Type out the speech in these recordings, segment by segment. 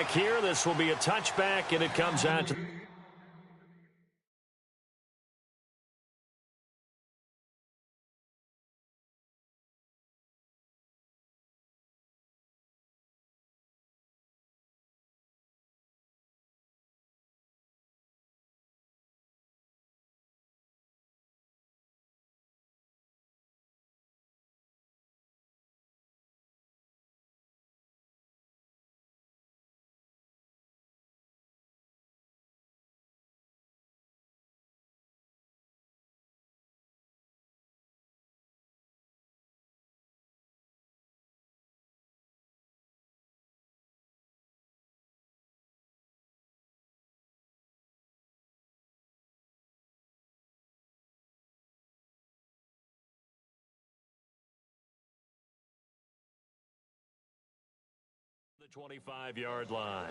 back here. This will be a touchback, and it comes out to the 25-yard line.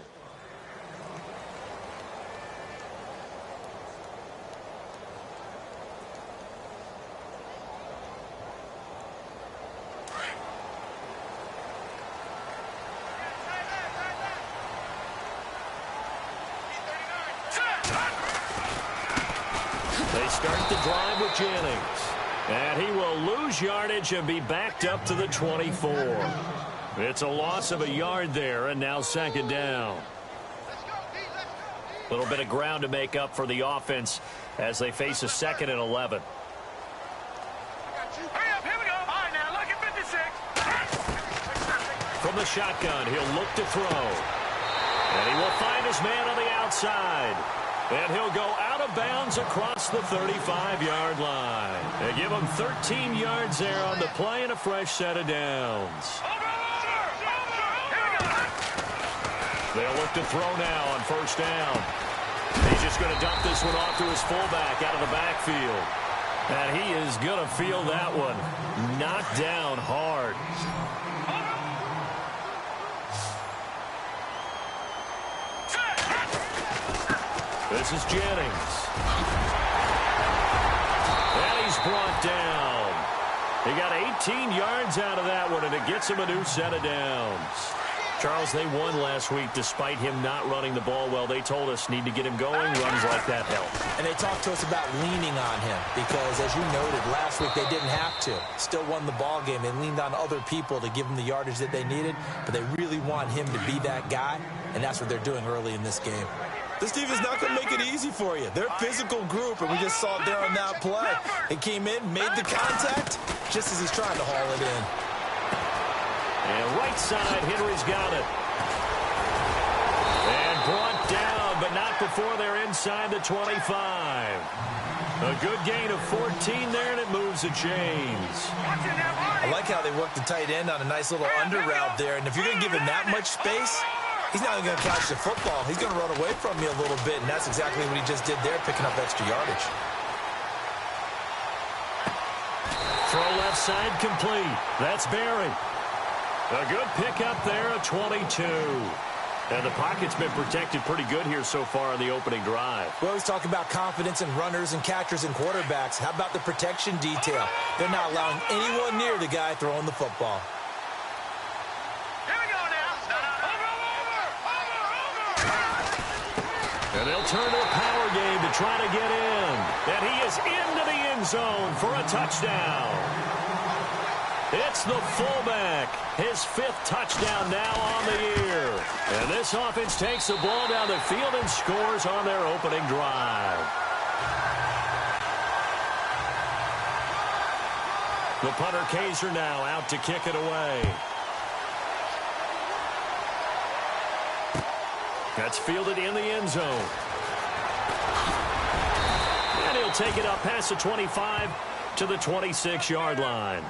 They start the drive with Jennings. And he will lose yardage and be backed up to the 24. It's a loss of a yard there, and now second down. A little bit of ground to make up for the offense as they face a 2nd and 11. From the shotgun, he'll look to throw. And he will find his man on the outside. And he'll go out of bounds across the 35-yard line. They give him 13 yards there on the play and a fresh set of downs. They'll look to throw now on first down. He's just going to dump this one off to his fullback out of the backfield. And he is going to feel that one knocked down hard. This is Jennings. And he's brought down. He got 18 yards out of that one, and it gets him a new set of downs. Charles, they won last week despite him not running the ball well. They told us need to get him going. Runs like that help. And they talked to us about leaning on him because, as you noted, last week they didn't have to. Still won the ball game. They leaned on other people to give them the yardage that they needed, but they really want him to be that guy, and that's what they're doing early in this game. This team is not going to make it easy for you. They're a physical group, and we just saw it there on that play. He came in, made the contact, just as he's trying to haul it in. And right side, Henry's got it. And brought down, but not before they're inside the 25. A good gain of 14 there, and it moves the chains. I like how they work the tight end on a nice little under route there, and if you're going to give him that much space, he's not even going to catch the football. He's going to run away from you a little bit, and that's exactly what he just did there, picking up extra yardage. Throw left side complete. That's Barry. A good pickup there, a 22. And the pocket's been protected pretty good here so far in the opening drive. We always talk about confidence in runners and catchers and quarterbacks. How about the protection detail? They're not allowing anyone near the guy throwing the football. And they'll turn to a power game to try to get in. And he is into the end zone for a touchdown. It's the fullback. His 5th touchdown now on the year. And this offense takes the ball down the field and scores on their opening drive. The punter Kaiser now out to kick it away. That's fielded in the end zone. And he'll take it up past the 25 to the 26-yard line.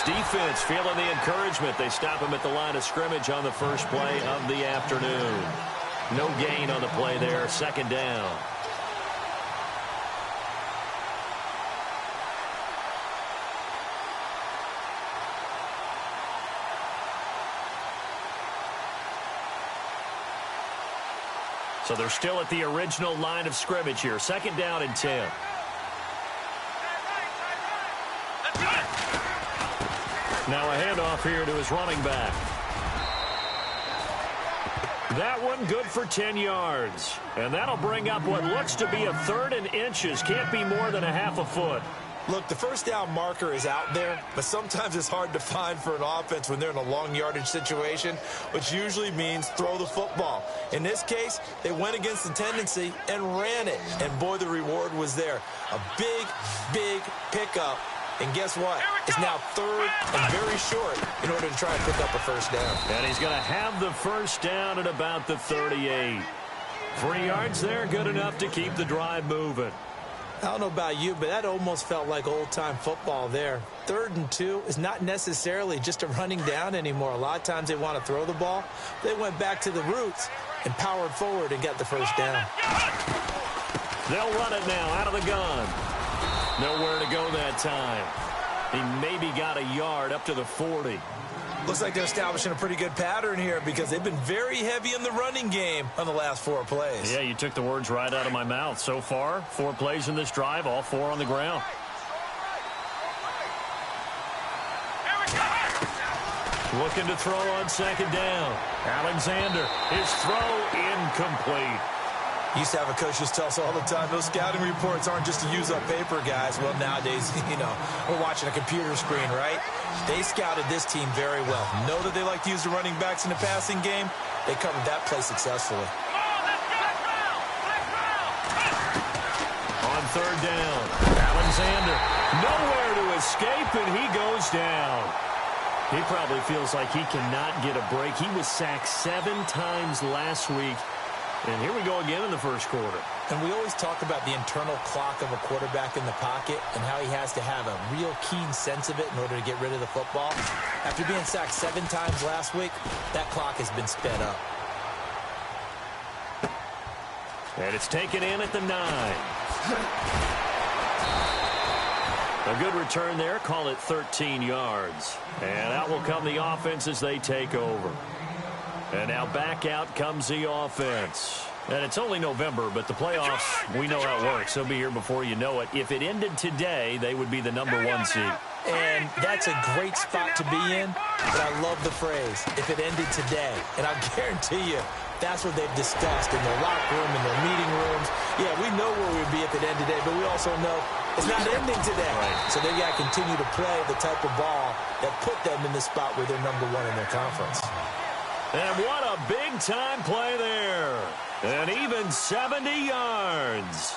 defense feeling the encouragement. They stop him at the line of scrimmage on the first play of the afternoon. No gain on the play there. Second down. So they're still at the original line of scrimmage here. Second down and 10. Now a handoff here to his running back. That one good for 10 yards. And that'll bring up what looks to be a 3rd and inches. Can't be more than a half a foot. Look, the first down marker is out there, but sometimes it's hard to find for an offense when they're in a long yardage situation, which usually means throw the football. In this case, they went against the tendency and ran it. And, boy, the reward was there. A big, big pickup. And guess what? It's now 3rd and very short in order to try and pick up a first down. And he's going to have the first down at about the 38. 3 yards there, good enough to keep the drive moving. I don't know about you, but that almost felt like old-time football there. 3rd and 2 is not necessarily just a running down anymore. A lot of times they want to throw the ball. They went back to the roots and powered forward and got the first down. They'll run it now out of the gun. Nowhere to go that time. He maybe got a yard up to the 40. Looks like they're establishing a pretty good pattern here because they've been very heavy in the running game on the last 4 plays. Yeah, you took the words right out of my mouth. So far, 4 plays in this drive, all 4 on the ground. Looking to throw on second down. Alexander, his throw incomplete. Used to have a coach just tell us all the time, those scouting reports aren't just to use up paper, guys. Well, nowadays, we're watching a computer screen, right? They scouted this team very well. Know that they like to use the running backs in the passing game. They covered that play successfully. On third down, Alexander, nowhere to escape, and he goes down. He probably feels like he cannot get a break. He was sacked 7 times last week. And here we go again in the first quarter. And we always talk about the internal clock of a quarterback in the pocket and how he has to have a real keen sense of it in order to get rid of the football. After being sacked 7 times last week, that clock has been sped up. And it's taken in at the 9. A good return there. Call it 13 yards. And out will come the offense as they take over. And now back out comes the offense. And it's only November, but the playoffs, we know how it works. They'll be here before you know it. If it ended today, they would be the #1 seed. And that's a great spot to be in, but I love the phrase, if it ended today. And I guarantee you, that's what they've discussed in their locker room, in their meeting rooms. Yeah, we know where we'd be if it ended today, but we also know it's not ending today. Right. So they got to continue to play the type of ball that put them in the spot where they're #1 in their conference. And what a big-time play there. And even 70 yards.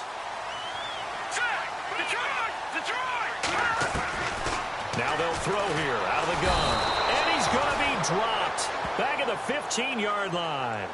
Now they'll throw here out of the gun. And he's going to be dropped back at the 15-yard line.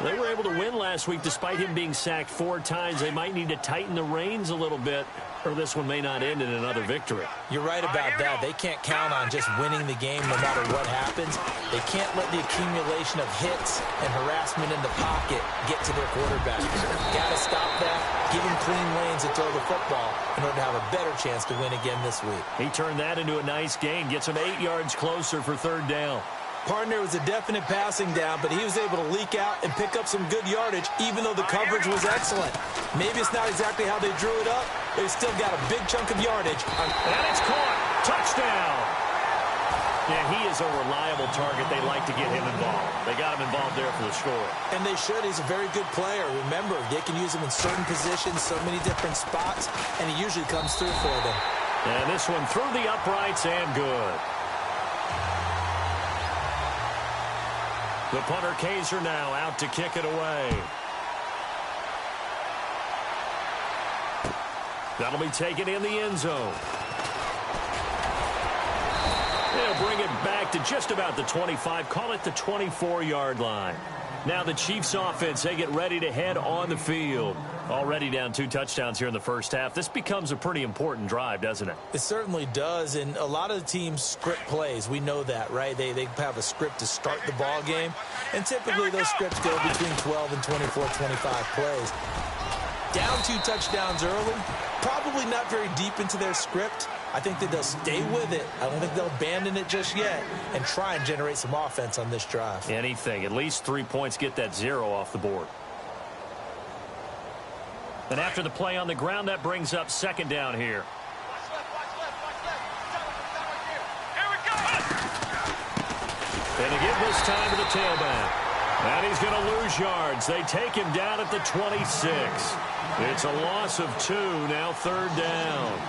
They were able to win last week despite him being sacked 4 times. They might need to tighten the reins a little bit, or this one may not end in another victory. You're right about that. They can't count on just winning the game no matter what happens. They can't let the accumulation of hits and harassment in the pocket get to their quarterback. Got to stop that, give him clean lanes to throw the football in order to have a better chance to win again this week. He turned that into a nice gain, gets him 8 yards closer for third down. Partner was a definite passing down, but he was able to leak out and pick up some good yardage, even though the coverage was excellent. Maybe it's not exactly how they drew it up, but he still got a big chunk of yardage. And it's caught. Touchdown. Yeah, he is a reliable target. They like to get him involved. They got him involved there for the score. And they should. He's a very good player. Remember, they can use him in certain positions, so many different spots, and he usually comes through for them. And this one through the uprights and good. The punter Kaiser now out to kick it away. That'll be taken in the end zone. They'll bring it back to just about the 25. Call it the 24-yard line. Now the Chiefs offense, they get ready to head on the field. Already down 2 touchdowns here in the first half. This becomes a pretty important drive, doesn't it? It certainly does, and a lot of the teams script plays. We know that, right? They have a script to start the ball game, and typically those scripts go between 12 and 24, 25 plays. Down 2 touchdowns early, probably not very deep into their script. I think that they'll stay with it. I don't think they'll abandon it just yet and try and generate some offense on this drive. Anything. At least 3 points, get that 0 off the board. And after the play on the ground, that brings up second down here. And they give this time to the tailback. And he's going to lose yards. They take him down at the 26. It's a loss of 2, now third down.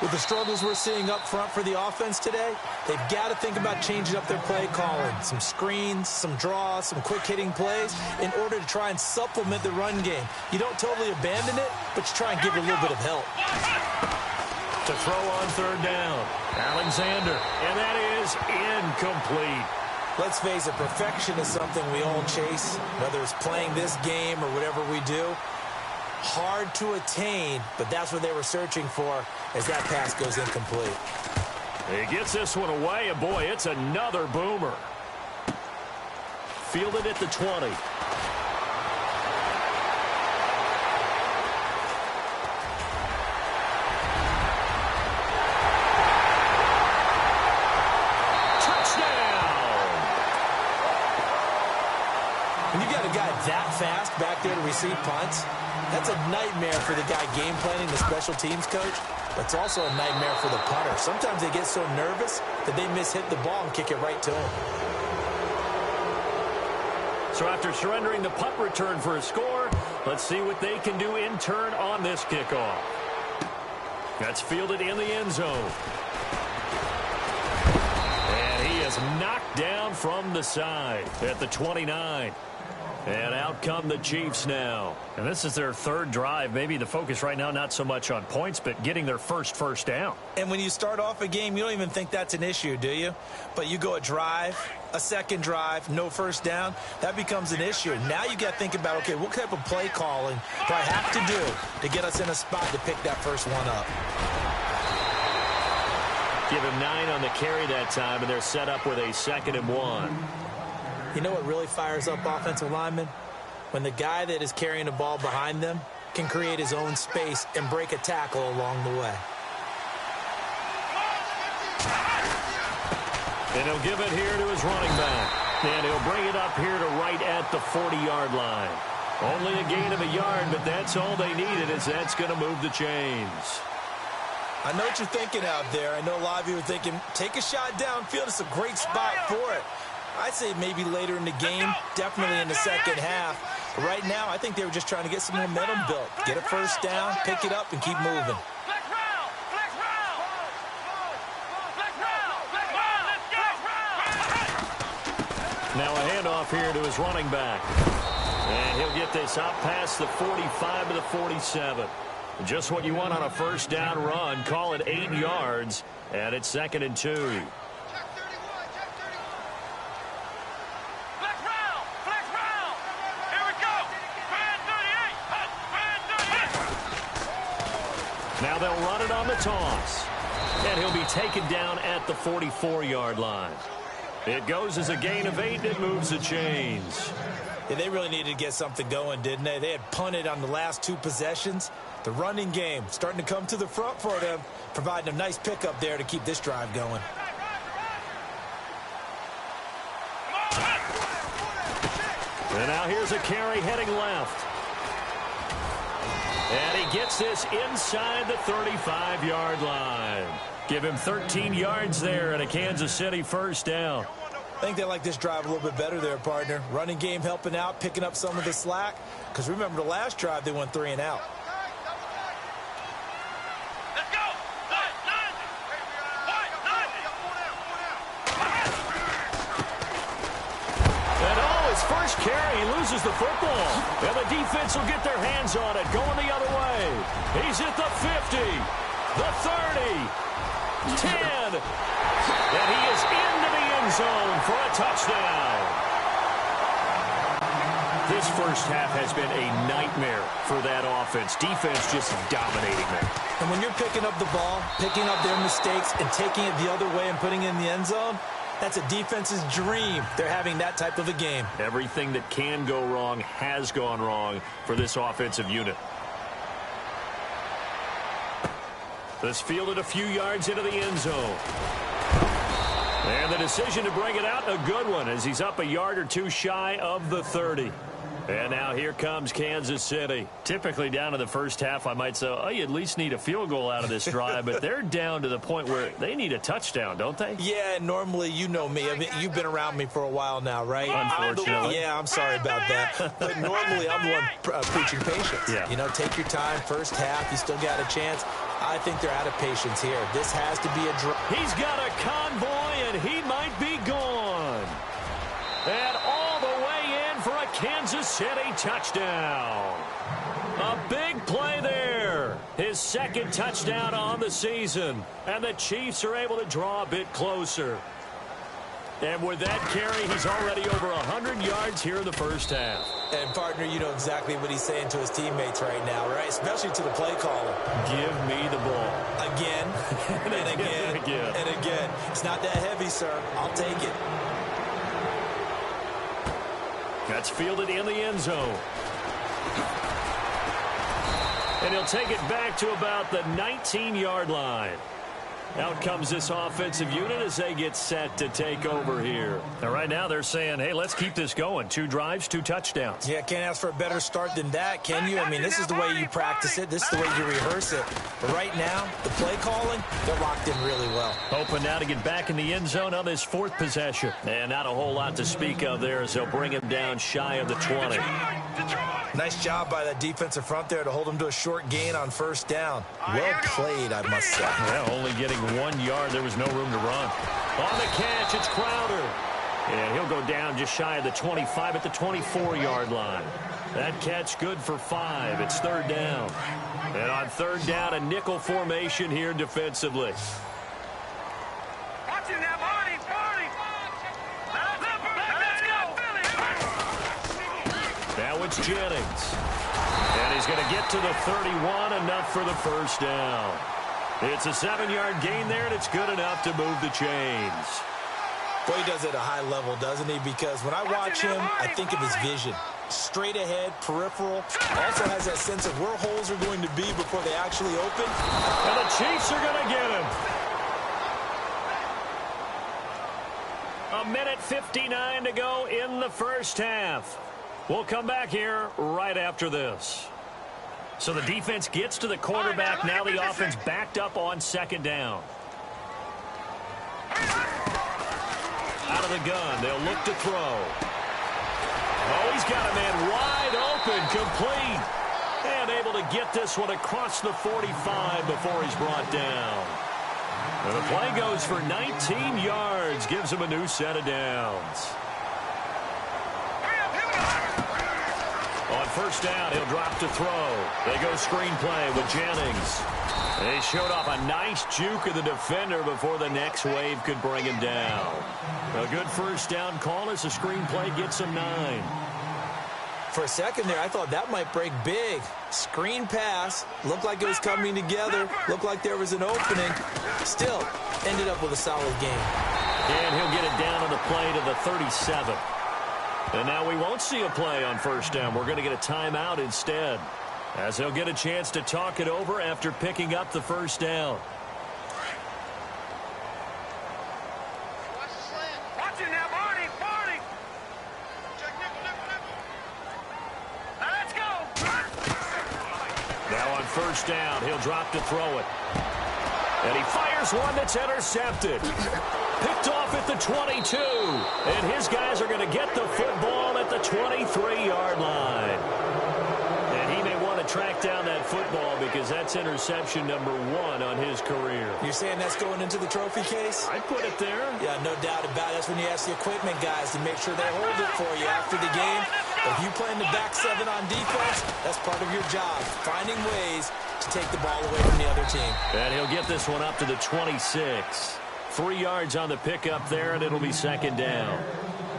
With the struggles we're seeing up front for the offense today, they've got to think about changing up their play calling. Some screens, some draws, some quick-hitting plays in order to try and supplement the run game. You don't totally abandon it, but you try and give it a little bit of help. To throw on third down, Alexander, and that is incomplete. Let's face it, perfection is something we all chase, whether it's playing this game or whatever we do. Hard to attain, but that's what they were searching for as that pass goes incomplete. He gets this one away, and boy, it's another boomer. Fielded at the 20. When you got a guy that fast back there to receive punts, that's a nightmare for the guy game planning, the special teams coach, but it's also a nightmare for the punter. Sometimes they get so nervous that they mishit the ball and kick it right to him. So after surrendering the punt return for a score, let's see what they can do in turn on this kickoff. That's fielded in the end zone. And he is knocked down from the side at the 29. And out come the Chiefs now. And this is their third drive. Maybe the focus right now not so much on points, but getting their first down. And when you start off a game, you don't even think that's an issue, do you? But you go a drive, a second drive, no first down, that becomes an issue. Now you got to think about, okay, what type of play calling do I have to do to get us in a spot to pick that first one up? Give him 9 on the carry that time, and they're set up with a 2nd and 1. You know what really fires up offensive linemen? When the guy that is carrying the ball behind them can create his own space and break a tackle along the way. And he'll give it here to his running back. And he'll bring it up here to right at the 40-yard line. Only a gain of a yard, but that's all they needed, as that's going to move the chains. I know what you're thinking out there. I know a lot of you are thinking, take a shot downfield. It's a great spot for it. I'd say maybe later in the game, definitely in the second half. But right now, I think they were just trying to get some momentum built. Get a first down, pick it up, and keep moving. Now a handoff here to his running back. And he'll get this up past the 45 to the 47. Just what you want on a first down run. Call it 8 yards, and it's 2nd and 2. Now they'll run it on the toss. And he'll be taken down at the 44-yard line. It goes as a gain of 8. It moves the chains. Yeah, they really needed to get something going, didn't they? They had punted on the last 2 possessions. The running game starting to come to the front for them, providing a nice pickup there to keep this drive going. And now here's a carry heading left. And he gets this inside the 35-yard line. Give him 13 yards there and a Kansas City first down. I think they like this drive a little bit better there, partner. Running game helping out, picking up some of the slack. Because remember, the last drive, they went 3 and out. First carry, he loses the football. And the defense will get their hands on it, going the other way. He's at the 50, the 30, 10. And he is into the end zone for a touchdown. This first half has been a nightmare for that offense. Defense just dominating them. And when you're picking up the ball, picking up their mistakes, and taking it the other way and putting it in the end zone, that's a defense's dream. They're having that type of a game. Everything that can go wrong has gone wrong for this offensive unit. This fielded a few yards into the end zone. And the decision to bring it out, a good one, as he's up a yard or two shy of the 30. And now here comes Kansas City. Typically down to the first half, I might say, oh, you at least need a field goal out of this drive. But they're down to the point where they need a touchdown, don't they? Yeah, and normally, you know me. I mean, you've been around me for a while now, right? Unfortunately. I'm sorry about that. But normally, I'm the one preaching patience. Yeah. You know, take your time. First half, you still got a chance. I think they're out of patience here. This has to be a drive. He's got a convoy, and he might be gone. And all the way in for a Kansas City touchdown. A big play there. His second touchdown on the season. And the Chiefs are able to draw a bit closer. And with that carry, he's already over 100 yards here in the first half. And, partner, you know exactly what he's saying to his teammates right now, right? Especially to the play caller. Give me the ball. Again, and again, and again. It's not that heavy, sir. I'll take it. That's fielded in the end zone. And he'll take it back to about the 19-yard line. Out comes this offensive unit as they get set to take over here. Now, right now they're saying, hey, let's keep this going. 2 drives, 2 touchdowns. Yeah, can't ask for a better start than that, can you? I mean, this is the way you practice it. This is the way you rehearse it. But right now, the play calling, they're locked in really well. Hoping now to get back in the end zone on this 4th possession. And not a whole lot to speak of there as they'll bring him down shy of the 20. Nice job by that defensive front there to hold him to a short gain on first down. Well played, I must say. Well, only getting 1 yard. There was no room to run. On the catch, it's Crowder. And he'll go down just shy of the 25 at the 24-yard line. That catch good for 5. It's 3rd down. And on 3rd down, a nickel formation here defensively. Now it's Jennings. And he's going to get to the 31, enough for the first down. It's a 7-yard gain there, and it's good enough to move the chains. Boy, he does it at a high level, doesn't he? Because when I watch him, I think of his vision. Straight ahead, peripheral. Also has that sense of where holes are going to be before they actually open. And the Chiefs are going to get him. 1:59 to go in the first half. We'll come back here right after this. So the defense gets to the quarterback. Now the offense backed up on 2nd down. Out of the gun. They'll look to throw. Oh, he's got a man wide open, complete. And able to get this one across the 45 before he's brought down. And the play goes for 19 yards. Gives him a new set of downs. On 1st down, he'll drop to throw. They go screenplay with Jennings. They showed off a nice juke of the defender before the next wave could bring him down. A good 1st down call as the screenplay gets him 9. For a second there, I thought that might break big. Screen pass. Looked like it was coming together. Looked like there was an opening. Still, ended up with a solid game. And he'll get it down on the play to the 37. And now we won't see a play on 1st down. We're going to get a timeout instead, as he'll get a chance to talk it over after picking up the 1st down. Watch it now, Barney. Let's go. Now on 1st down, he'll drop to throw it. And he fires one that's intercepted. Picked off at the 22. And his guys are going to get the football at the 23-yard line. And he may want to track down that football because that's interception number 1 on his career. You're saying that's going into the trophy case? I'd put it there. Yeah, no doubt about it. That's when you ask the equipment guys to make sure they hold it for you after the game. But if you play in the back 7 on defense, that's part of your job, finding ways to take the ball away from the other team. And he'll get this one up to the 26. 3 yards on the pickup there, and it'll be 2nd down.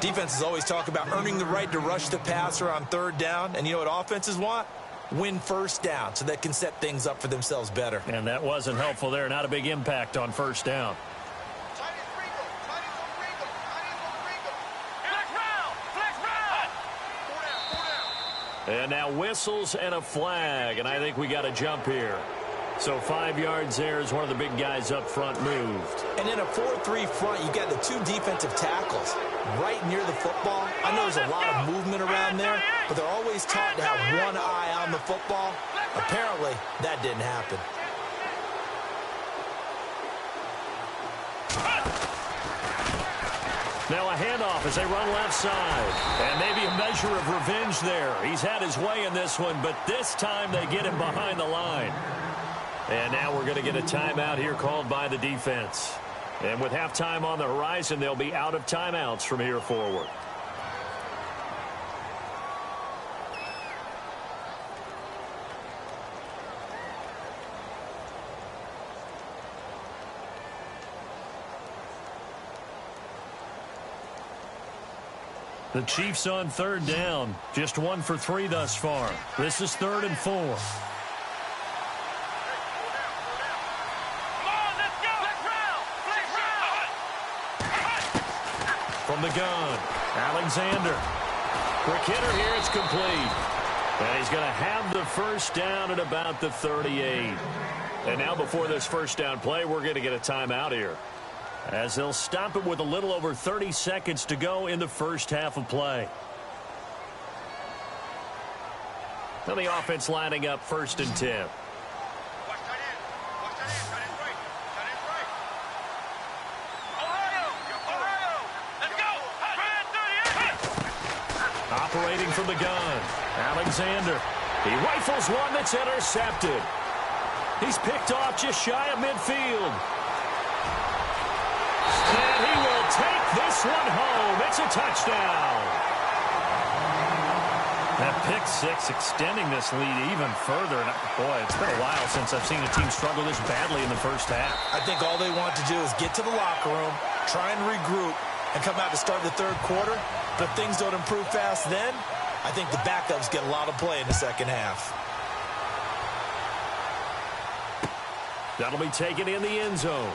Defenses always talk about earning the right to rush the passer on third down. And you know what offenses want? Win first down so they can set things up for themselves better. And that wasn't helpful there. Not a big impact on first down. And now whistles and a flag, and I think we got a jump here. So 5 yards there as one of the big guys up front moved. And in a 4-3 front, you got the 2 defensive tackles right near the football. I know there's a lot of movement around there, but they're always taught to have one eye on the football. Apparently, that didn't happen. Now a handoff as they run left side. And maybe a measure of revenge there. He's had his way in this one, but this time they get him behind the line. And now we're going to get a timeout here called by the defense. And with halftime on the horizon, they'll be out of timeouts from here forward. The Chiefs on third down. Just 1 for 3 thus far. This is 3rd and 4. From the gun, Alexander. Quick hitter here, it's complete. And he's going to have the first down at about the 38. And now before this first down play, we're going to get a timeout here, as they'll stop it with a little over 30 seconds to go in the first half of play. Now the offense lining up 1st and 10. Operating from the gun, Alexander. He rifles one that's intercepted. He's picked off just shy of midfield. And he will take this one home. It's a touchdown. That pick six extending this lead even further. And boy, it's been a while since I've seen a team struggle this badly in the first half. I think all they want to do is get to the locker room, try and regroup, and come out to start the third quarter. But if things don't improve fast then, I think the backups get a lot of play in the second half. That'll be taken in the end zone.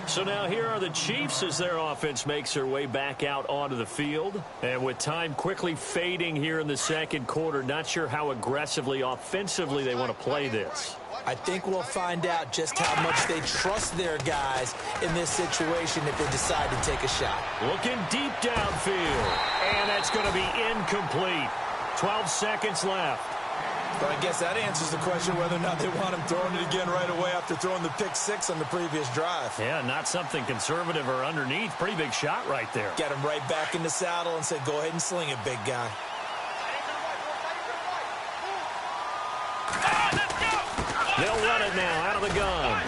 So now here are the Chiefs as their offense makes their way back out onto the field. And with time quickly fading here in the second quarter, not sure how aggressively, offensively they want to play this. I think we'll find out just how much they trust their guys in this situation if they decide to take a shot. Looking deep downfield. And that's going to be incomplete. 12 seconds left. But I guess that answers the question whether or not they want him throwing it again right away after throwing the pick six on the previous drive. Yeah, not something conservative or underneath. Pretty big shot right there. Get him right back in the saddle and say, go ahead and sling it, big guy. They'll run it now out of the gun.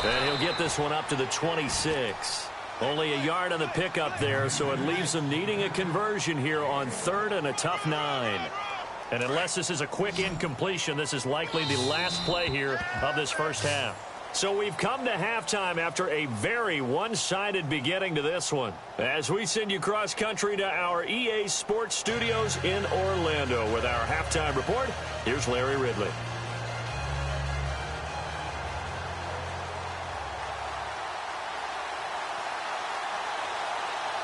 And he'll get this one up to the 26. Only a yard on the pickup there, so it leaves them needing a conversion here on 3rd and a tough 9. And unless this is a quick incompletion, this is likely the last play here of this first half. So we've come to halftime after a very one-sided beginning to this one. As we send you cross-country to our EA Sports Studios in Orlando with our halftime report, here's Larry Ridley.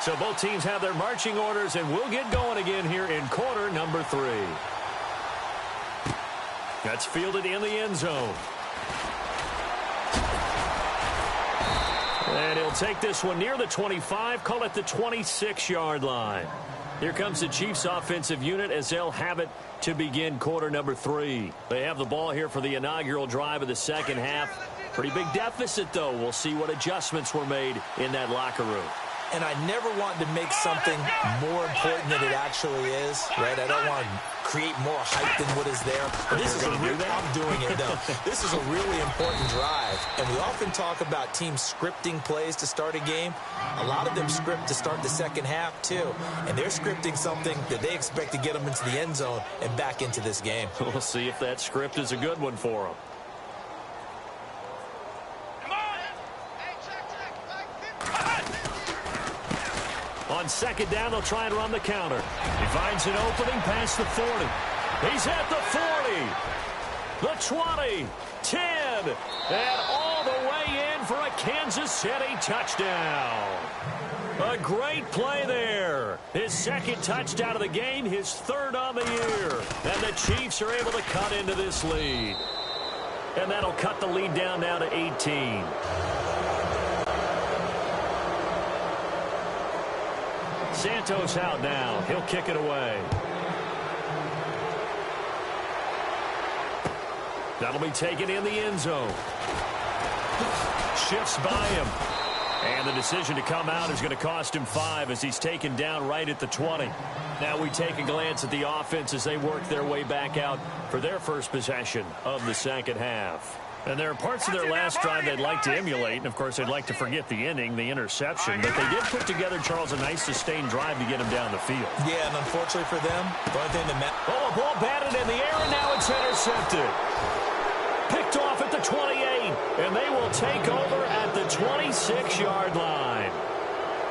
So both teams have their marching orders, and we'll get going again here in quarter number 3. That's fielded in the end zone. And he'll take this one near the 25, call it the 26-yard line. Here comes the Chiefs offensive unit as they'll have it to begin quarter number 3. They have the ball here for the inaugural drive of the second half. Pretty big deficit, though. We'll see what adjustments were made in that locker room. And I never want to make something more important than it actually is, right? I don't want to create more hype than what is there. But this is I'm doing it, though. This is a really important drive. And we often talk about teams scripting plays to start a game. A lot of them script to start the second half, too. And they're scripting something that they expect to get them into the end zone and back into this game. We'll see if that script is a good one for them. on second down, they'll try and run the counter. He finds an opening past the 40. He's at the 40, the 20, 10, and all the way in for a Kansas City touchdown. A great play there. His second touchdown of the game, his third on the year. And the Chiefs are able to cut into this lead. And that'll cut the lead down now to 18. Santos out now. He'll kick it away. That'll be taken in the end zone. Shifts by him. And the decision to come out is going to cost him 5 as he's taken down right at the 20. Now we take a glance at the offense as they work their way back out for their first possession of the second half. And there are parts of their last drive they'd like to emulate, and of course they'd like to forget the inning, the interception, but they did put together, Charles, a nice sustained drive to get him down the field. Yeah, and unfortunately for them, the only thing that matters... Oh, a ball batted in the air, and now it's intercepted. Picked off at the 28, and they will take over at the 26-yard line.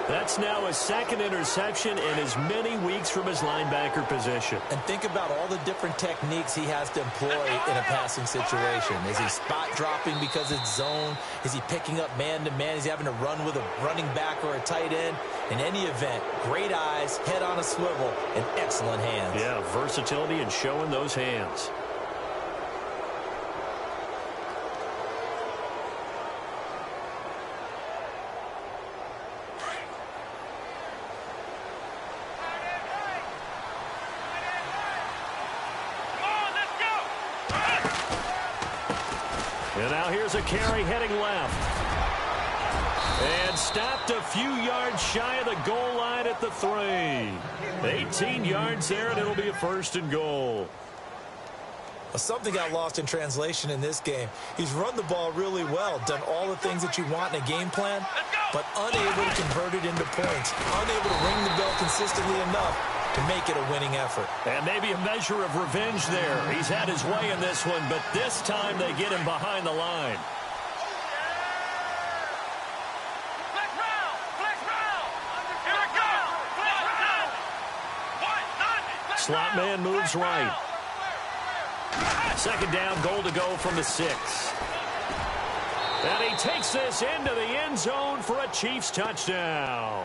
That's now his second interception in as many weeks from his linebacker position. And think about all the different techniques he has to employ in a passing situation. Is he spot dropping because it's zone? Is he picking up man-to-man? Is he having to run with a running back or a tight end? In any event, great eyes, head on a swivel, and excellent hands. Yeah, versatility and showing those hands. And now here's a carry heading left. And stopped a few yards shy of the goal line at the 3. 18 yards there, and it'll be a first and goal. Something got lost in translation in this game. He's run the ball really well, done all the things that you want in a game plan, but unable to convert it into points, unable to ring the bell consistently enough to make it a winning effort. And maybe a measure of revenge there. He's had his way in this one, but this time they get him behind the line. Slot man moves right. Second down, goal to go from the 6. And he takes this into the end zone for a Chiefs touchdown.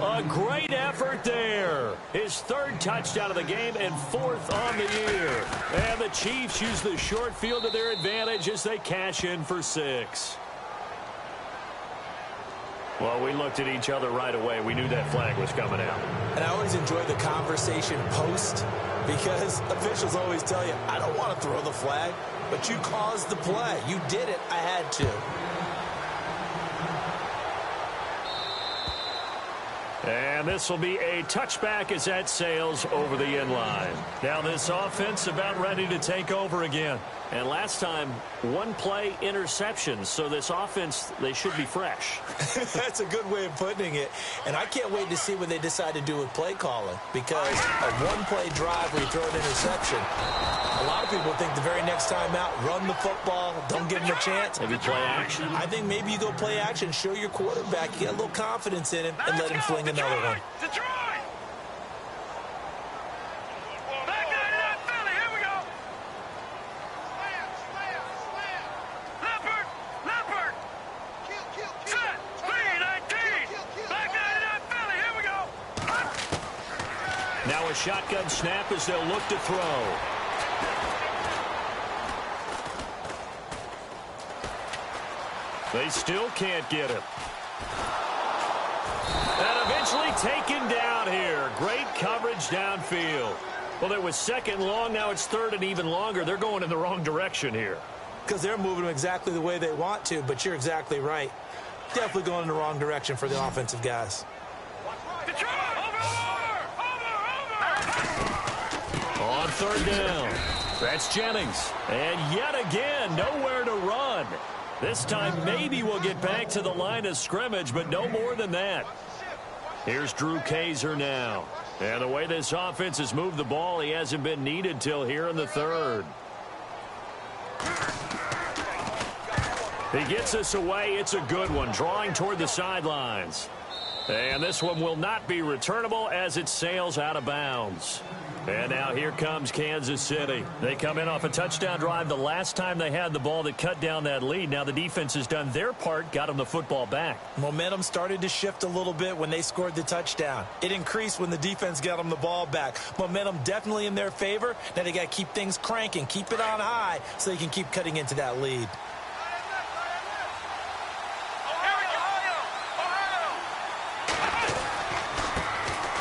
A great effort there. His third touchdown of the game and 4th on the year. And the Chiefs use the short field to their advantage as they cash in for 6. Well, we looked at each other right away. We knew that flag was coming out. And I always enjoy the conversation post because officials always tell you, I don't want to throw the flag, but you caused the play. You did it. I had to. And this will be a touchback as that sails over the end line. Now this offense about ready to take over again. And last time, one play interception. So this offense, they should be fresh. That's a good way of putting it. And I can't wait to see what they decide to do with play calling. Because a one-play drive where you throw an interception, a lot of people think the very next time out, run the football, don't give him a chance. Maybe play action. I think maybe you go play action, show your quarterback, you get a little confidence in him, and let him fling another one. Detroit! Back to Philly, here we go! Leopard! Set! 3-19! Back to Philly, here we go! Now a shotgun snap as they'll look to throw. They still can't get him. And eventually taken down here. Great coverage downfield. Well, it was second long. Now it's third and even longer. They're going in the wrong direction here. Because they're moving them exactly the way they want to, but you're exactly right. Definitely going in the wrong direction for the offensive guys. Detroit! Over! On third down. That's Jennings. And yet again, nowhere to run. This time, maybe we'll get back to the line of scrimmage, but no more than that. Here's Drew Kaiser now. And the way this offense has moved the ball, he hasn't been needed till here in the third. He gets us away. It's a good one, drawing toward the sidelines. And this one will not be returnable as it sails out of bounds. And now here comes Kansas City. They come in off a touchdown drive the last time they had the ball that cut down that lead. Now the defense has done their part, got them the football back. Momentum started to shift a little bit when they scored the touchdown. It increased when the defense got them the ball back. Momentum definitely in their favor. Now they got to keep things cranking, keep it on high so they can keep cutting into that lead.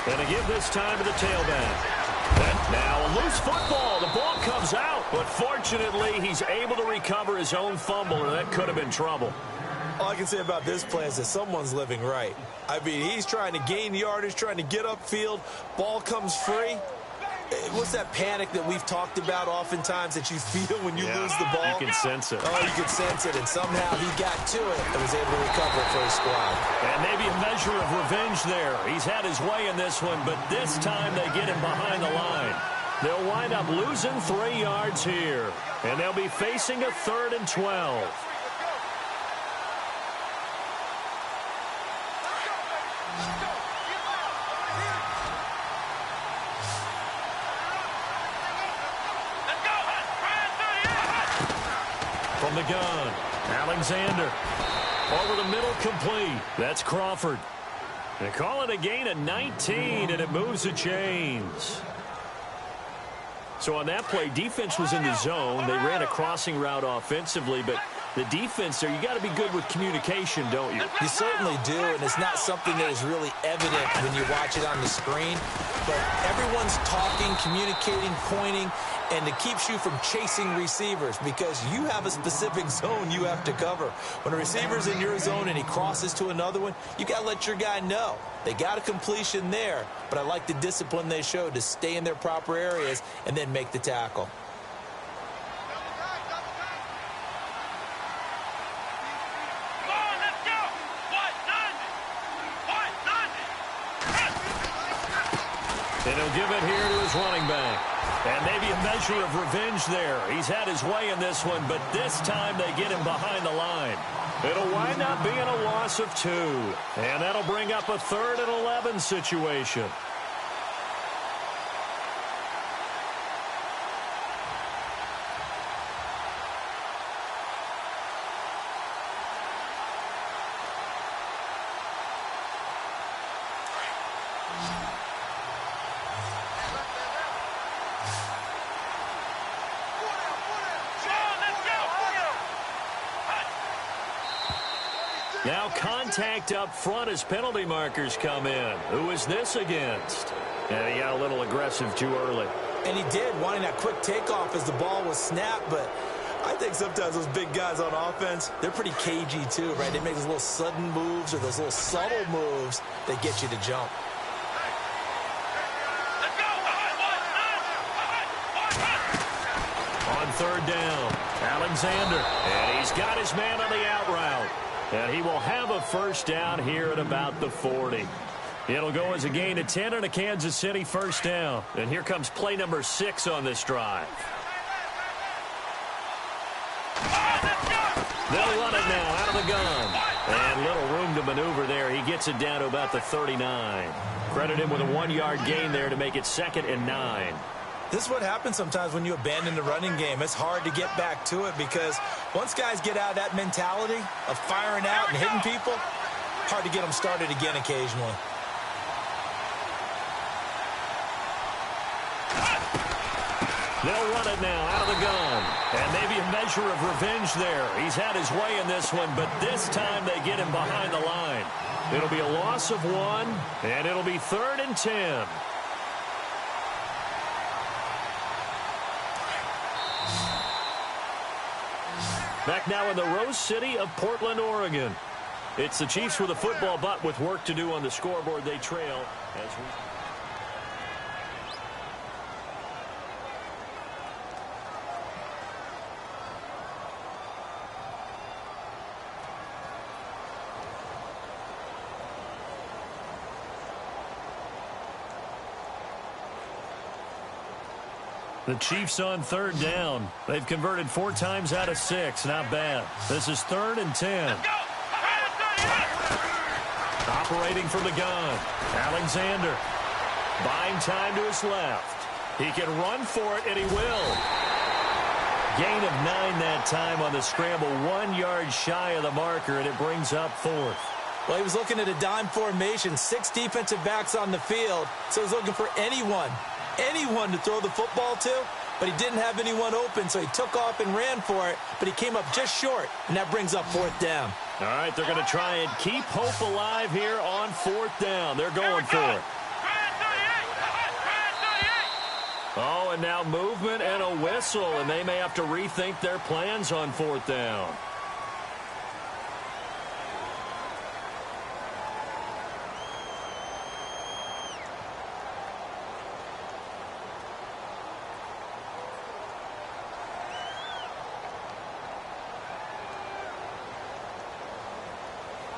And to give this time to the tailback. And now a loose football. The ball comes out, but fortunately he's able to recover his own fumble, or that could have been trouble. All I can say about this play is that someone's living right. I mean, he's trying to gain yardage, trying to get upfield. Ball comes free. What's that panic that we've talked about oftentimes that you feel when you lose the ball? You can sense it. Oh, you can sense it, and somehow he got to it and was able to recover it for his squad. And maybe a measure of revenge there. He's had his way in this one, but this time they get him behind the line. They'll wind up losing 3 yards here, and they'll be facing a 3rd and 12. From the gun, Alexander. Over the middle, complete. That's Crawford. They call it a gain of 19, and it moves the chains. So on that play, defense was in the zone. They ran a crossing route offensively, but the defense there, you got to be good with communication, don't you? You certainly do, and it's not something that is really evident when you watch it on the screen. But everyone's talking, communicating, pointing, and it keeps you from chasing receivers because you have a specific zone you have to cover. When a receiver's in your zone and he crosses to another one, you got to let your guy know. They got a completion there, but I like the discipline they showed to stay in their proper areas and then make the tackle. And he'll give it here to his running back. And maybe a measure of revenge there. He's had his way in this one, but this time they get him behind the line. It'll wind up being a loss of 2. And that'll bring up a 3rd and 11 situation. Now contact up front as penalty markers come in. Who is this against? And he got a little aggressive too early. And he did, wanting that quick takeoff as the ball was snapped, but I think sometimes those big guys on offense, they're pretty cagey too, right? They make those little sudden moves or those little subtle moves that get you to jump. On 3rd down, Alexander. And he's got his man on the out route. And he will have a 1st down here at about the 40. It'll go as a gain of 10 and a Kansas City 1st down. And here comes play number 6 on this drive. They'll run it now out of the gun. And little room to maneuver there. He gets it down to about the 39. Credit him with a 1-yard gain there to make it 2nd and 9. This is what happens sometimes when you abandon the running game. It's hard to get back to it because once guys get out of that mentality of firing out and hitting people, hard to get them started again occasionally. They'll run it now out of the gun. And maybe a measure of revenge there. He's had his way in this one, but this time they get him behind the line. It'll be a loss of 1, and it'll be 3rd and 10. Back now in the Rose City of Portland, Oregon. It's the Chiefs with a football, but with work to do on the scoreboard, they trail as we... The Chiefs on 3rd down. They've converted 4 times out of 6. Not bad. This is 3rd and 10. Operating from the gun. Alexander. Buying time to his left. He can run for it, and he will. Gain of 9 that time on the scramble. 1 yard shy of the marker, and it brings up 4th. Well, he was looking at a dime formation, 6 defensive backs on the field, so he was looking for anyone to throw the football to, but he didn't have anyone open, so he took off and ran for it, but he came up just short, and that brings up 4th down. All right, they're going to try and keep hope alive here on 4th down. They're going for it. Oh, and now movement and a whistle, and they may have to rethink their plans on 4th down.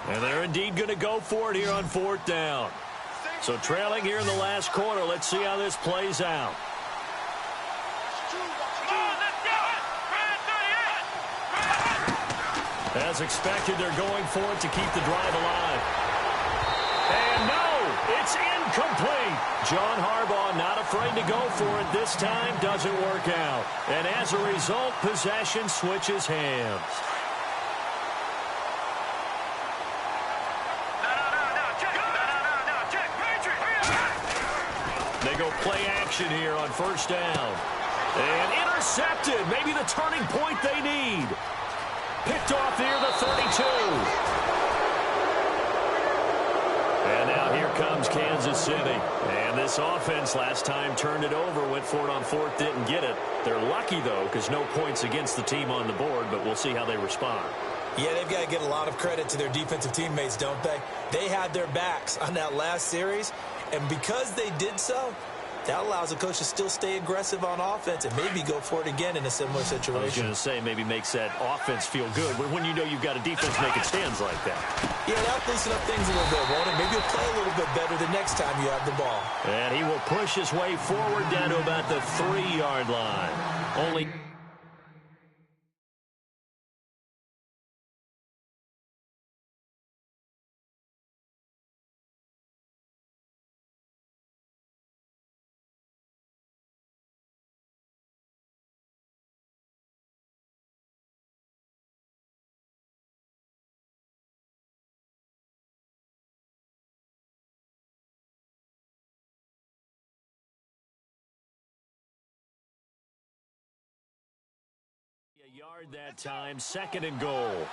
And they're indeed going to go for it here on 4th down. So trailing here in the last quarter. Let's see how this plays out. As expected, they're going for it to keep the drive alive. And no, it's incomplete. John Harbaugh not afraid to go for it this time. Doesn't work out. And as a result, possession switches hands. They go play action here on 1st down. And intercepted. Maybe the turning point they need. Picked off near the 32. And now here comes Kansas City. And this offense last time turned it over, went for it on 4th, didn't get it. They're lucky, though, because no points against the team on the board, but we'll see how they respond. Yeah, they've got to get a lot of credit to their defensive teammates, don't they? They had their backs on that last series, and because they did so, that allows the coach to still stay aggressive on offense and maybe go for it again in a similar situation. I was going to say maybe makes that offense feel good when you know you've got a defense making stands like that. Yeah, that'll loosen up things a little bit, won't it? Maybe you'll play a little bit better the next time you have the ball. And he will push his way forward down to about the 3-yard line. Only... A yard that time, 2nd and goal.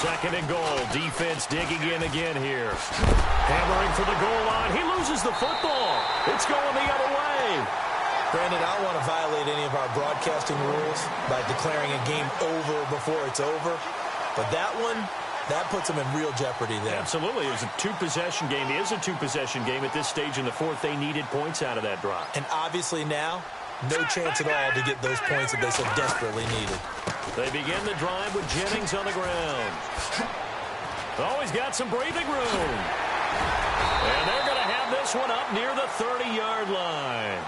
Second and goal. Defense digging in again here. Hammering for the goal line. He loses the football. It's going the other way. Brandon, I don't want to violate any of our broadcasting rules by declaring a game over before it's over. But that one, that puts them in real jeopardy there. Absolutely. It was a 2-possession game. It is a 2-possession game at this stage in the 4th. They needed points out of that drive. And obviously now, no chance at all to get those points that they so desperately needed. They begin the drive with Jennings on the ground. Oh, he's got some breathing room. And they're going to have this one up near the 30-yard line.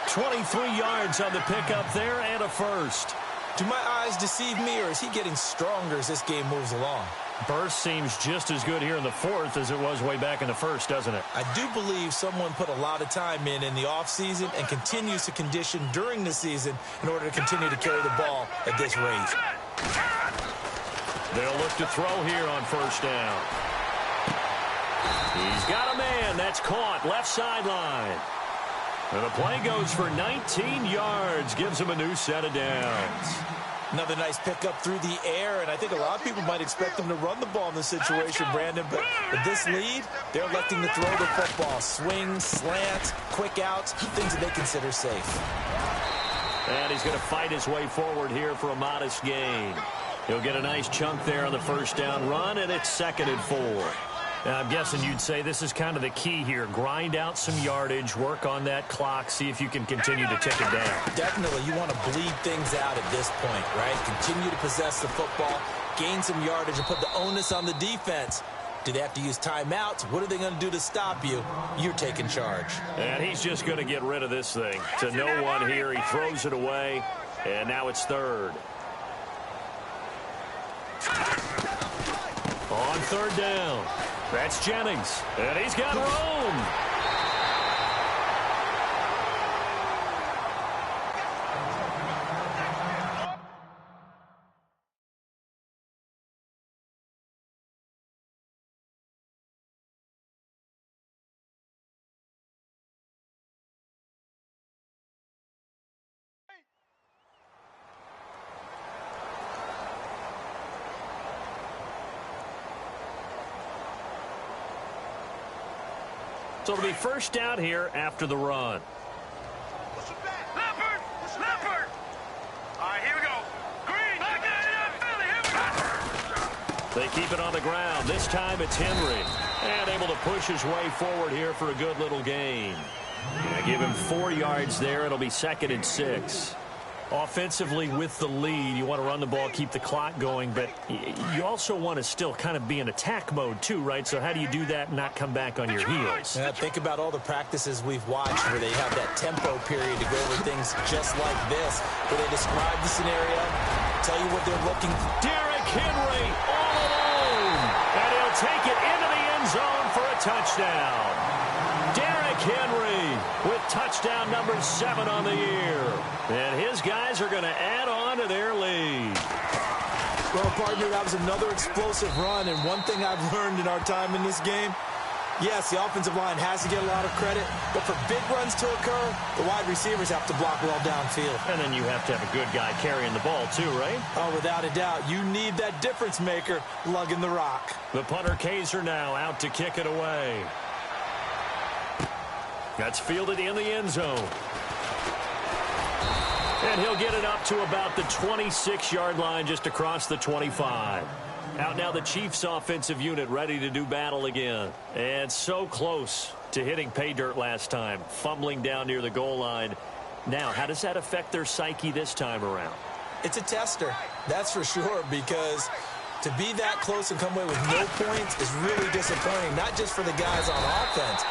23 yards on the pickup there and a first. Do my eyes deceive me, or is he getting stronger as this game moves along? Burst seems just as good here in the 4th as it was way back in the 1st, doesn't it? I do believe someone put a lot of time in the offseason and continues to condition during the season in order to continue to carry the ball at this rate. They'll look to throw here on 1st down. He's got a man. That's caught. Left sideline. And the play goes for 19 yards. Gives him a new set of downs. Another nice pickup through the air, and I think a lot of people might expect them to run the ball in this situation, Brandon, but with this lead, they're electing to throw the football. Swings, slants, quick outs, things that they consider safe. And he's going to fight his way forward here for a modest gain. He'll get a nice chunk there on the 1st down run, and it's 2nd and 4. I'm guessing you'd say this is kind of the key here. Grind out some yardage, work on that clock, see if you can continue to tick it down. Definitely, you want to bleed things out at this point, right? Continue to possess the football, gain some yardage, and put the onus on the defense. Do they have to use timeouts? What are they going to do to stop you? You're taking charge. And he's just going to get rid of this thing. To no one here, he throws it away, and now it's third. On third down, that's Jennings, and he's got room. So it'll be first down here after the run. Leopard! Leopard! All right, here we go. Green! Back in, here we go. They keep it on the ground. This time it's Henry. And able to push his way forward here for a good little gain. Give him 4 yards there. It'll be 2nd and 6. Offensively with the lead, you want to run the ball, keep the clock going, but you also want to still kind of be in attack mode too, right? So how do you do that and not come back on your heels? Yeah, think about all the practices we've watched where they have that tempo period to go over things just like this, where they describe the scenario, tell you what they're looking for. Derrick Henry all alone, and he'll take it into the end zone for a touchdown. Derrick Henry with touchdown number 7 on the year. And his guys are going to add on to their lead. Well, partner, that was another explosive run. And one thing I've learned in our time in this game, yes, the offensive line has to get a lot of credit. But for big runs to occur, the wide receivers have to block well downfield. And then you have to have a good guy carrying the ball too, right? Oh, without a doubt. You need that difference maker lugging the rock. The punter Kaiser now out to kick it away. That's fielded in the end zone. And he'll get it up to about the 26-yard line, just across the 25. Out now the Chiefs offensive unit ready to do battle again. And so close to hitting pay dirt last time, fumbling down near the goal line. Now, how does that affect their psyche this time around? It's a tester, that's for sure, because to be that close and come away with no points is really disappointing, not just for the guys on offense,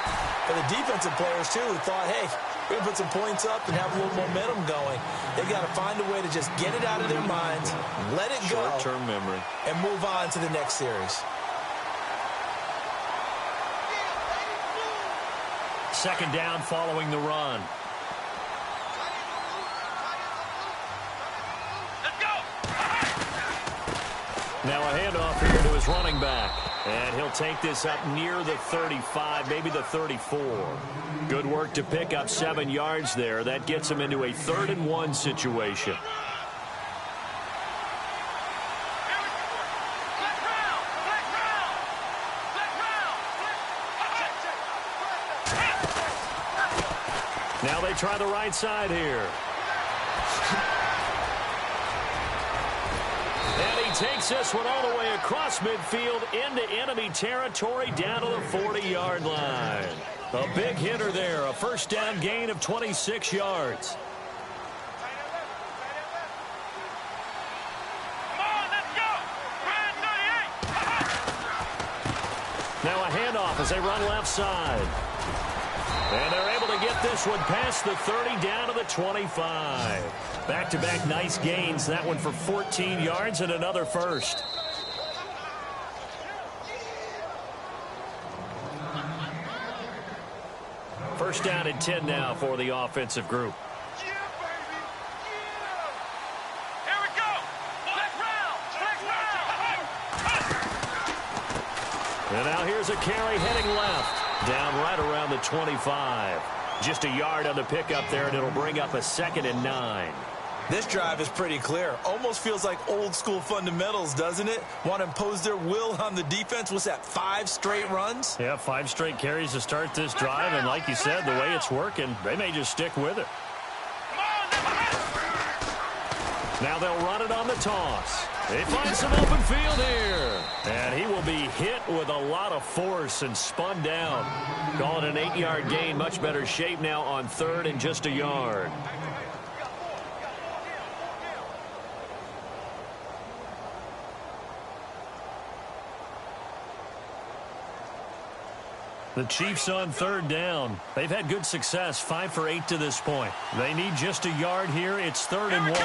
but the defensive players, too, who thought, hey, we're going to put some points up and have a little momentum going. They've got to find a way to just get it out of their minds, let it go, short-term memory, and move on to the next series. Second down following the run. Now a handoff here to his running back. And he'll take this up near the 35, maybe the 34. Good work to pick up 7 yards there. That gets him into a 3rd and 1 situation. Now they try the right side here. And he takes this one all the way across midfield into enemy territory down to the 40-yard line. A big hitter there, a first down gain of 26 yards. Now a handoff as they run left side. And they're able to get this one past the 30 down to the 25. Back-to-back nice gains. That one for 14 yards and another first. First down and 10 now for the offensive group. Yeah, baby. Yeah. Here we go. Black round. And now here's a carry heading left. Down right around the 25. Just a yard on the pickup there, and it'll bring up a 2nd and 9. This drive is pretty clear. Almost feels like old school fundamentals, doesn't it? Want to impose their will on the defense. What's that, 5 straight runs? Yeah, 5 straight carries to start this drive, and like you said, the way it's working, they may just stick with it. Now they'll run it on the toss. He finds some open field here. And he will be hit with a lot of force and spun down. Call it an 8-yard gain. Much better shape now on third and just a yard. The Chiefs on third down. They've had good success, 5 for 8 to this point. They need just a yard here. It's 3rd and 1.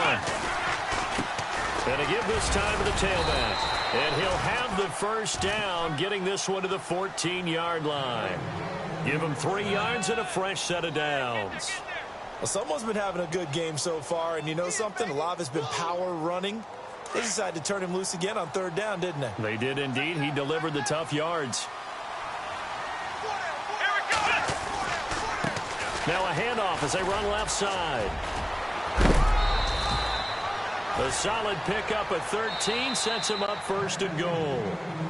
And to give this time to the tailback. And he'll have the first down, getting this one to the 14-yard line. Give him 3 yards and a fresh set of downs. Well, someone's been having a good game so far, and you know something? A lot of it's been power running. They decided to turn him loose again on 3rd down, didn't they? They did indeed. He delivered the tough yards. Now a handoff as they run left side. A solid pickup at 13 sets him up 1st and goal.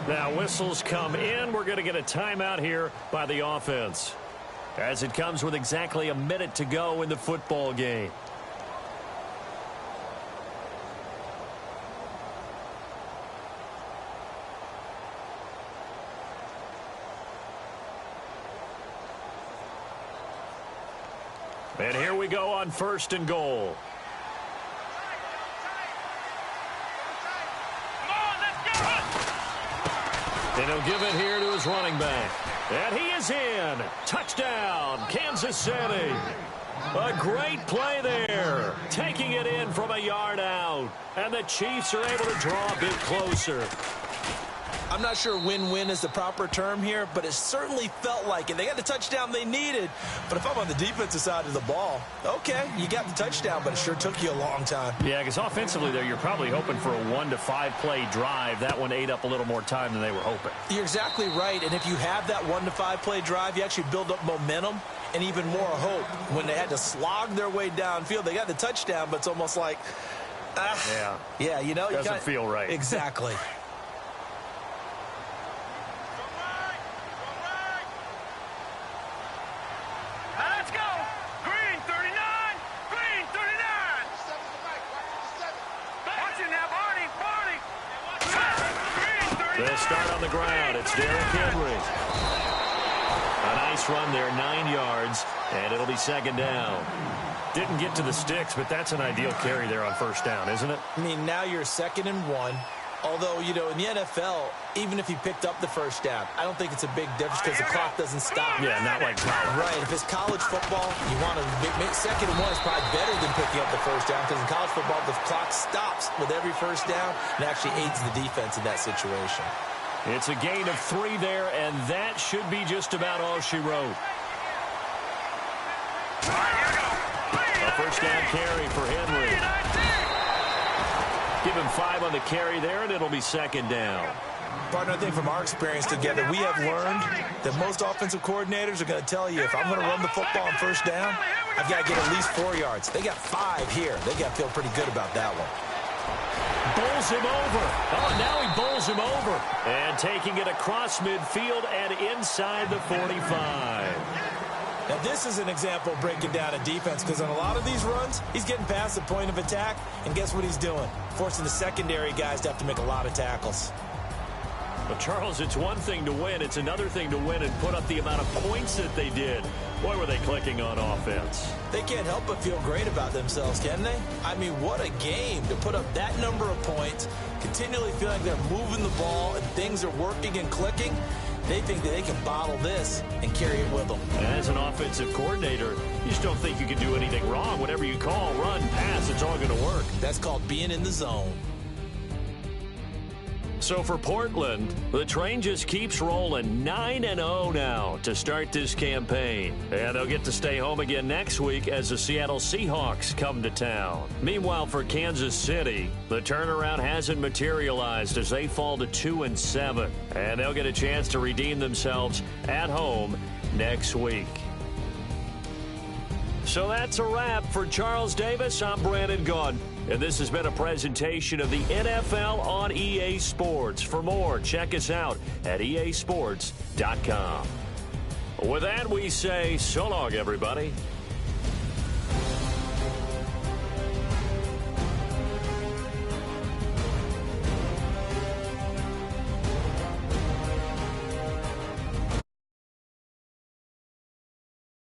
Now whistles come in. We're going to get a timeout here by the offense, as it comes with exactly a minute to go in the football game. And here we go on 1st and goal. And he'll give it here to his running back. And he is in. Touchdown, Kansas City. A great play there. Taking it in from a yard out. And the Chiefs are able to draw a bit closer. I'm not sure win-win is the proper term here, but it certainly felt like it. They got the touchdown they needed. But if I'm on the defensive side of the ball, okay, you got the touchdown, but it sure took you a long time. Yeah, because offensively there, you're probably hoping for a 1 to 5 play drive. That one ate up a little more time than they were hoping. You're exactly right. And if you have that 1 to 5 play drive, you actually build up momentum and even more hope. When they had to slog their way downfield, they got the touchdown, but it's almost like, yeah, you know, doesn't feel right. Exactly. They'll start on the ground. It's Derrick Henry. A nice run there, 9 yards, and it'll be 2nd down. Didn't get to the sticks, but that's an ideal carry there on 1st down, isn't it? I mean, now you're 2nd and 1. Although, you know, in the NFL, even if he picked up the 1st down, I don't think it's a big difference because the clock doesn't stop. Yeah, not like college. Right. If it's college football, you want to make 2nd and 1 is probably better than picking up the 1st down because in college football, the clock stops with every 1st down and actually aids the defense in that situation. It's a gain of 3 there, and that should be just about all she wrote. A 1st down carry for Henry. Give him 5 on the carry there, and it'll be 2nd down. Partner, I think from our experience together, we have learned that most offensive coordinators are going to tell you, if I'm going to run the football on 1st down, I've got to get at least 4 yards. They got 5 here. They got to feel pretty good about that one. Bowls him over. Oh, now he bowls him over. And taking it across midfield and inside the 45. Now, this is an example of breaking down a defense because on a lot of these runs, he's getting past the point of attack, and guess what he's doing? Forcing the secondary guys to have to make a lot of tackles. Well, Charles, it's one thing to win. It's another thing to win and put up the amount of points that they did. Boy, were they clicking on offense. They can't help but feel great about themselves, can they? I mean, what a game to put up that number of points, continually feel like they're moving the ball and things are working and clicking. They think that they can bottle this and carry it with them. As an offensive coordinator, you just don't think you can do anything wrong. Whatever you call, run, pass, it's all going to work. That's called being in the zone. So for Portland, the train just keeps rolling 9-0 now to start this campaign. And they'll get to stay home again next week as the Seattle Seahawks come to town. Meanwhile, for Kansas City, the turnaround hasn't materialized as they fall to 2-7. And they'll get a chance to redeem themselves at home next week. So that's a wrap for Charles Davis. I'm Brandon Gaudin. And this has been a presentation of the NFL on EA Sports. For more, check us out at easports.com. With that, we say so long, everybody.